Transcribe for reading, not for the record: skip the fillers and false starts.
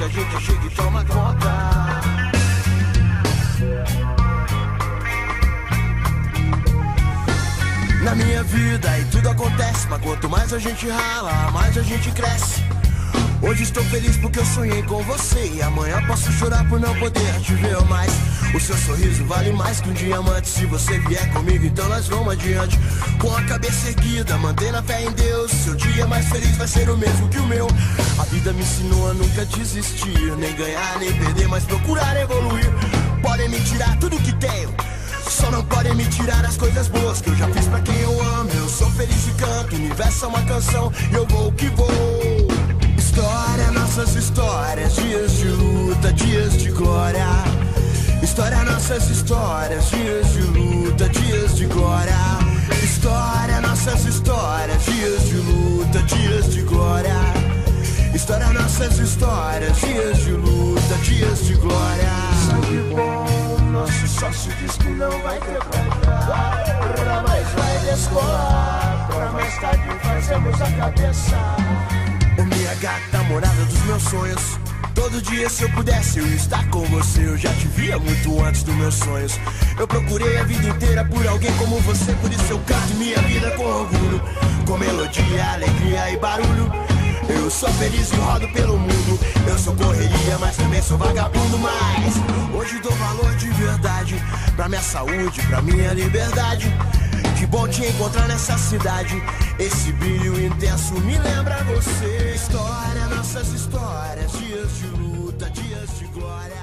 chega, a gente chega e toma conta. Na minha vida e tudo acontece, mas quanto mais a gente rala, mais a gente cresce. Hoje estou feliz porque eu sonhei com você, e amanhã posso chorar por não poder te ver mais. O seu sorriso vale mais que um diamante. Se você vier comigo, então nós vamos adiante. Com a cabeça erguida, mantendo a fé em Deus. Seu dia mais feliz vai ser o mesmo que o meu. A vida me ensinou a nunca desistir, nem ganhar, nem perder, mas procurar evoluir. Podem me tirar tudo que tenho, só não podem me tirar as coisas boas que eu já fiz pra quem eu amo. Eu sou feliz e canto, o universo é uma canção e eu vou que vou. História, nossas histórias, dias de luta, dias de glória. História, nossas histórias, dias de luta, dias de glória. História, nossas histórias, dias de luta, dias de glória. História, nossas histórias, dias de luta, dias de glória. Sangue bom, nosso sócio diz que não vai quebrar, mas vai descolar. Pra mais tarde fazemos a cabeça. Ô minha gata, morada dos meus sonhos. Todo dia se eu pudesse eu ia estar com você. Eu já te via muito antes dos meus sonhos. Eu procurei a vida inteira por alguém como você. Por isso eu canto minha vida com orgulho, com melodia, alegria e barulho. Eu sou feliz e rodo pelo mundo. Eu sou correria, mas também sou vagabundo. Mas hoje dou valor de verdade pra minha saúde, pra minha liberdade. Que bom te encontrar nessa cidade. Esse brilho intenso me lembra você. História, nossas histórias, dias de luta, dias de glória.